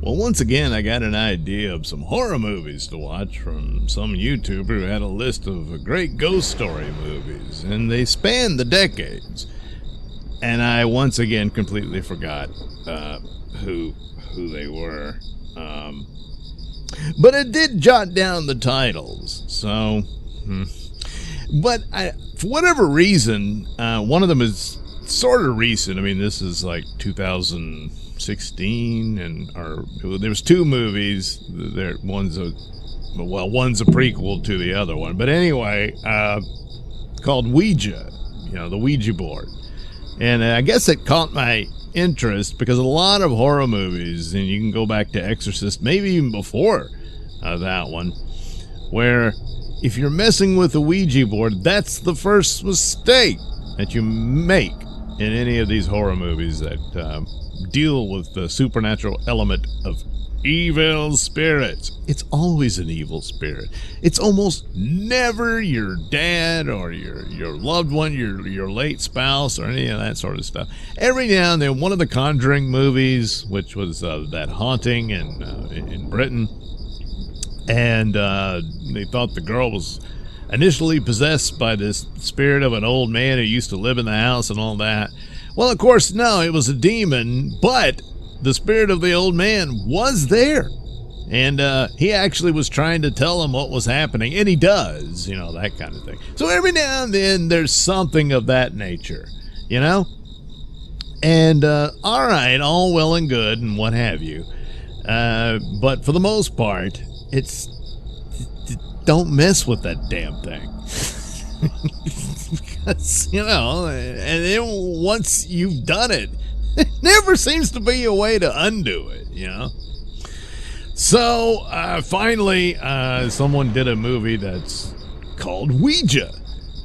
Well, once again, I got an idea of some horror movies to watch from some YouTuber who had a list of great ghost story movies, and they span the decades. And I once again completely forgot who they were. But I did jot down the titles, so. But for whatever reason, one of them is sort of recent. I mean, this is like 2016, and there's two movies. One's a prequel to the other one. But anyway, called Ouija, the Ouija board. And I guess it caught my interest because a lot of horror movies, and you can go back to Exorcist, maybe even before that one, where if you're messing with a Ouija board, that's the first mistake that you make in any of these horror movies that deal with the supernatural element of evil spirits. It's always an evil spirit. It's almost never your dad or your loved one, your late spouse, or any of that sort of stuff. Every now and then, one of the Conjuring movies, which was that haunting in Britain, and they thought the girl was initially possessed by this spirit of an old man who used to live in the house and all that. Well, of course, no, it was a demon, but the spirit of the old man was there. And he actually was trying to tell him what was happening, and he does, that kind of thing. So every now and then, there's something of that nature, And, all right, all well and good and what have you. But for the most part, don't mess with that damn thing. Because, and then once you've done it, there never seems to be a way to undo it, So, finally, someone did a movie that's called Ouija.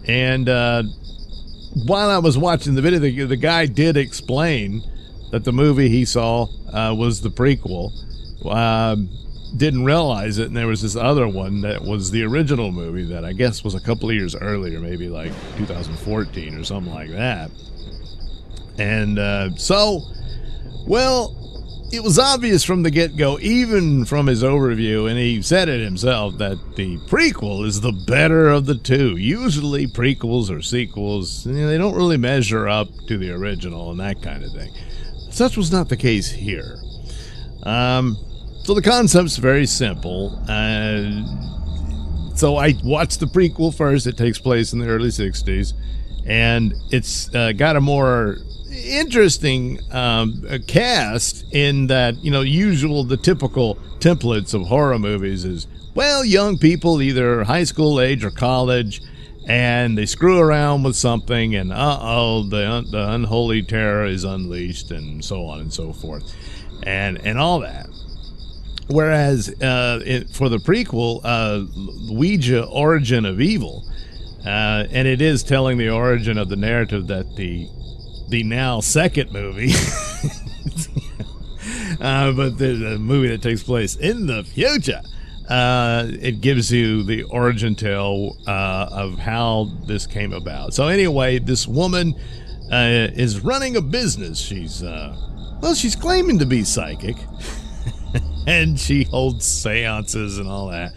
And while I was watching the video, the guy did explain that the movie he saw was the prequel. Didn't realize it, and there was this other one that was the original movie that I guess was a couple of years earlier, maybe like 2014 or something like that. And it was obvious from the get-go, even from his overview, and he said it himself, that the prequel is the better of the two. Usually prequels or sequels, they don't really measure up to the original and that kind of thing. Such was not the case here. So the concept's very simple. So I watched the prequel first. It takes place in the early 60s. And it's got a more interesting cast in that, the typical templates of horror movies is, young people, either high school age or college, and they screw around with something, and the unholy terror is unleashed, and so on and so forth, and all that. Whereas for the prequel, Ouija, Origin of Evil, and it is telling the origin of the narrative that the now second movie, but the movie that takes place in the future, it gives you the origin tale of how this came about. So anyway, this woman is running a business. She's claiming to be psychic. And she holds seances and all that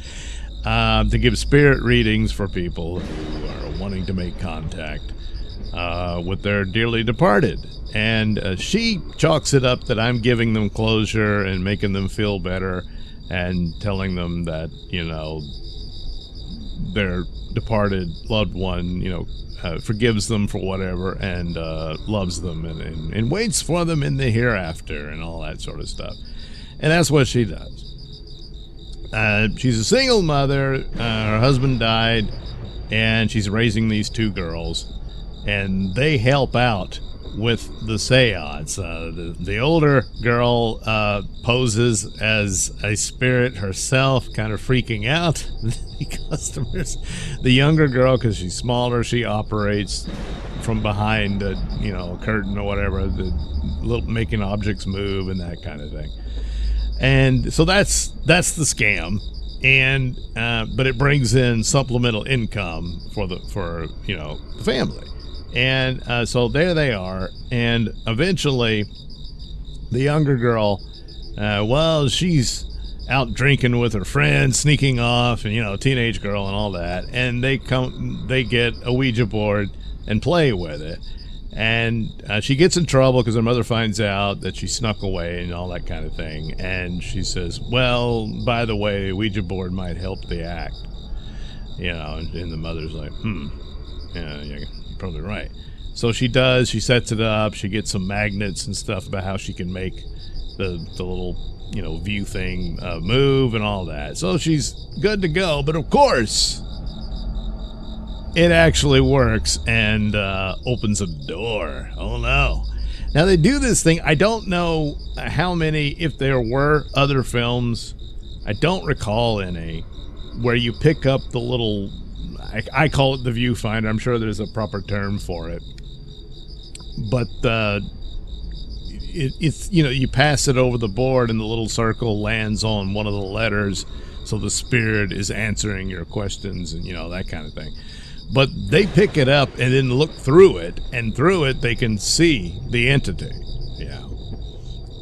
to give spirit readings for people who are wanting to make contact with their dearly departed. And she chalks it up that I'm giving them closure and making them feel better and telling them that, their departed loved one, forgives them for whatever and loves them and waits for them in the hereafter and all that sort of stuff. And that's what she does. She's a single mother. Her husband died, and she's raising these two girls. And they help out with the seance. The older girl poses as a spirit herself, kind of freaking out the customers. The younger girl, because she's smaller, she operates from behind a curtain or whatever, making objects move and that kind of thing. And so that's the scam, and but it brings in supplemental income for the family, and so there they are, and eventually the younger girl Well, she's out drinking with her friends, sneaking off, and teenage girl and all that. And they get a Ouija board and play with it. And she gets in trouble because her mother finds out that she snuck away and all that kind of thing. And she says, well, by the way, Ouija board might help the act. And the mother's like, yeah, you're probably right. So she does. She sets it up. She gets some magnets and stuff about how she can make the little, view thing move and all that. So she's good to go. But of course, it actually works and opens a door. Oh, no. Now, they do this thing. I don't know how many, if there were other films, I don't recall any, where you pick up the little, I call it the viewfinder. I'm sure there's a proper term for it. But it's, you pass it over the board and the little circle lands on one of the letters. So the spirit is answering your questions and, that kind of thing. But they pick it up and then look through it, and through it they can see the entity. Yeah.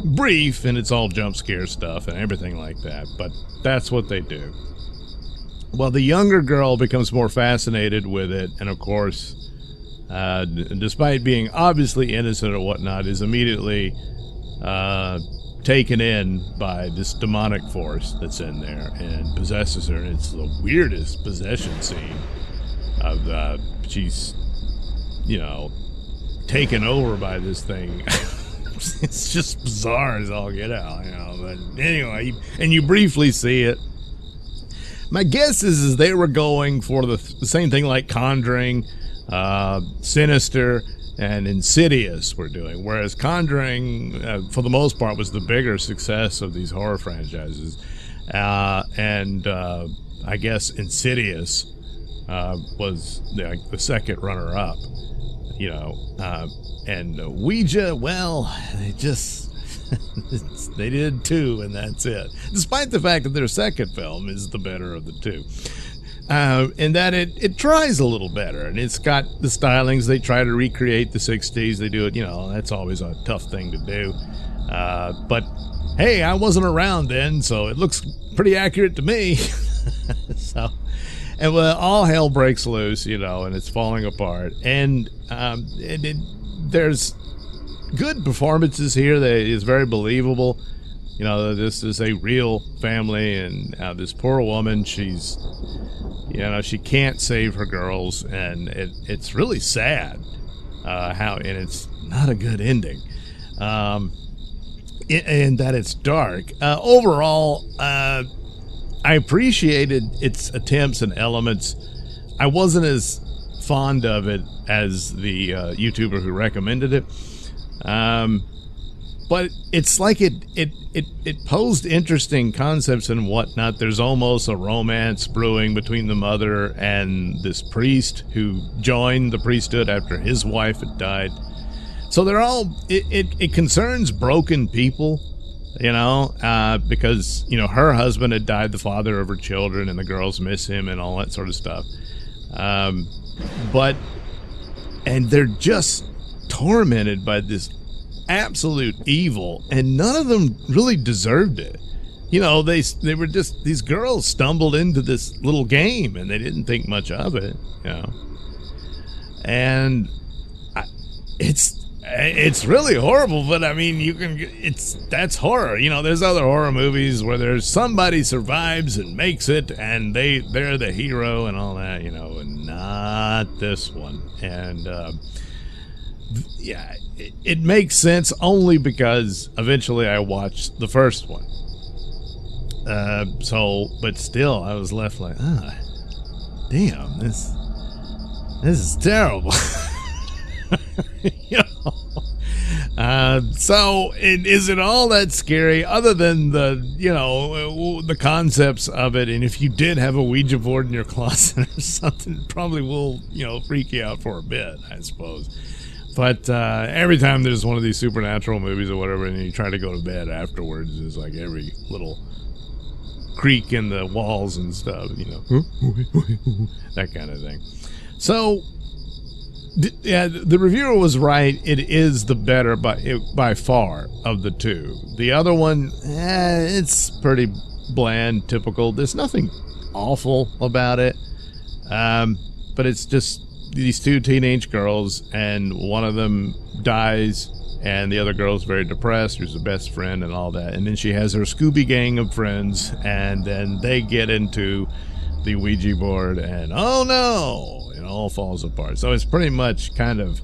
Brief, and it's all jump scare stuff and everything like that, but that's what they do. Well, the younger girl becomes more fascinated with it, and of course, despite being obviously innocent or whatnot, is immediately taken in by this demonic force that's in there and possesses her, and it's the weirdest possession scene. She's, taken over by this thing. It's just bizarre as all get out, But anyway, and you briefly see it. My guess is they were going for the same thing like Conjuring, Sinister, and Insidious were doing. Whereas Conjuring, for the most part, was the bigger success of these horror franchises. And I guess Insidious was the second runner-up, and Ouija, well, they did two, and that's it. Despite the fact that their second film is the better of the two, in that it tries a little better, and it's got the stylings. They try to recreate the '60s. They do it, that's always a tough thing to do. But hey, I wasn't around then, so it looks pretty accurate to me. So. And well, all hell breaks loose, and it's falling apart. And there's good performances here that is very believable. This is a real family, and this poor woman, she's, she can't save her girls, and it's really sad and it's not a good ending. And that it's dark. Overall, I appreciated its attempts and elements. I wasn't as fond of it as the YouTuber who recommended it. But it's like it posed interesting concepts and whatnot. There's almost a romance brewing between the mother and this priest who joined the priesthood after his wife had died. So they're all, it concerns broken people. Because, her husband had died, the father of her children, and the girls miss him and all that sort of stuff. And they're just tormented by this absolute evil, and none of them really deserved it. They were just, these girls stumbled into this little game, and they didn't think much of it, And it's really horrible, but I mean, that's horror. There's other horror movies where there's somebody survives and makes it, and they're the hero and all that, and not this one. And yeah, it makes sense only because eventually I watched the first one. But still, I was left like, damn, this is terrible. So is it all that scary other than the concepts of it? And if you did have a Ouija board in your closet or something, it probably will, freak you out for a bit, I suppose. But every time there's one of these supernatural movies or whatever, and you try to go to bed afterwards, there's like every little creak in the walls and stuff, that kind of thing. So Yeah, the reviewer was right. It is the better by far of the two. The other one, it's pretty bland, typical. There's nothing awful about it, but it's just these two teenage girls, and one of them dies, and the other girl's very depressed, who's the best friend and all that. And then she has her Scooby gang of friends, and then they get into the Ouija board, and oh no! It all falls apart. So it's pretty much kind of,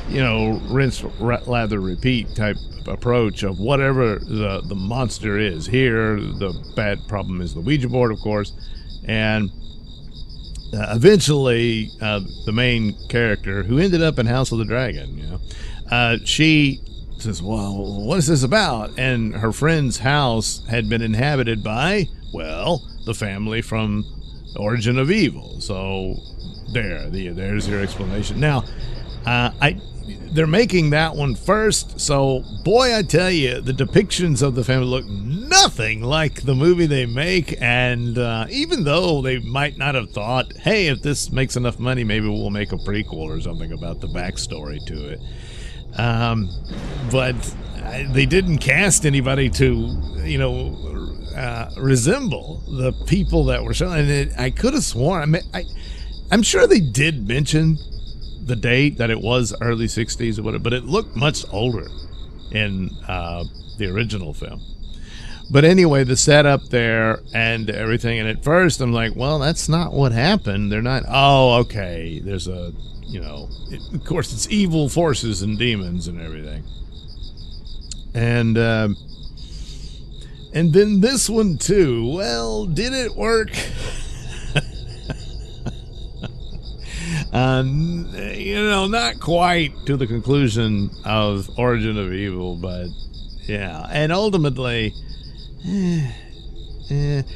rinse, lather, repeat type approach of whatever the monster is. Here, the bad problem is the Ouija board, of course, and eventually the main character, who ended up in House of the Dragon, she says, well, what is this about? And her friend's house had been inhabited by, well, the family from Origin of Evil. So there's your explanation. Now, they're making that one first, so boy, I tell you, the depictions of the family look nothing like the movie they make. And even though they might not have thought, hey, if this makes enough money, maybe we'll make a prequel or something about the backstory to it, but they didn't cast anybody to resemble the people that were showing it. I could have sworn, I'm sure they did mention the date, that it was early 60s or whatever, but it looked much older in the original film. But anyway, the setup there and everything, and at first I'm like, well, that's not what happened. They're not, oh, okay, there's a, of course it's evil forces and demons and everything. And then this one too, well, did it work? Not quite to the conclusion of Origin of Evil, but yeah, and ultimately,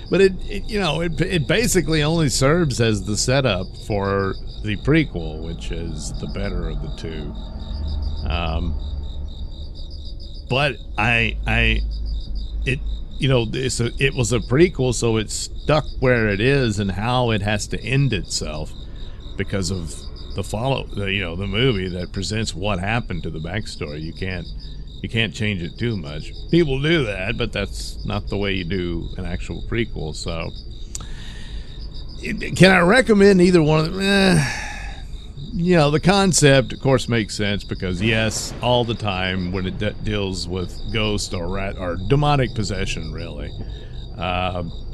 but it basically only serves as the setup for the prequel, which is the better of the two. But it was a prequel, so it's stuck where it is and how it has to end itself, because of the movie that presents what happened to the backstory. You can't change it too much. People do that, but that's not the way you do an actual prequel. So, can I recommend either one of them? The concept, of course, makes sense, because yes, all the time when it deals with ghost or rat or demonic possession, really,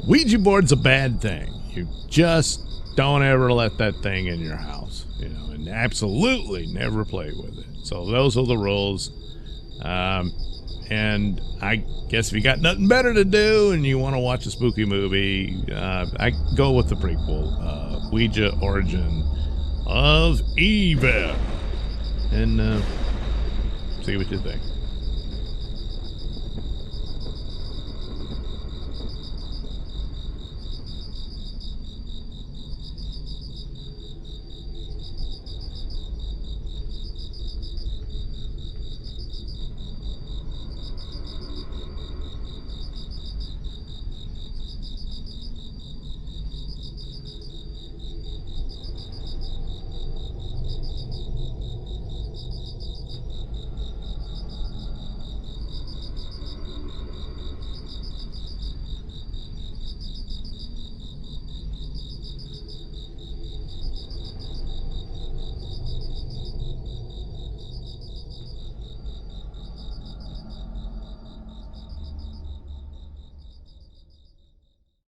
Ouija board's a bad thing. You just don't ever let that thing in your house, and absolutely never play with it. So those are the rules. And I guess if you got nothing better to do and you want to watch a spooky movie, I go with the prequel, Ouija Origin of Evil, and see what you think.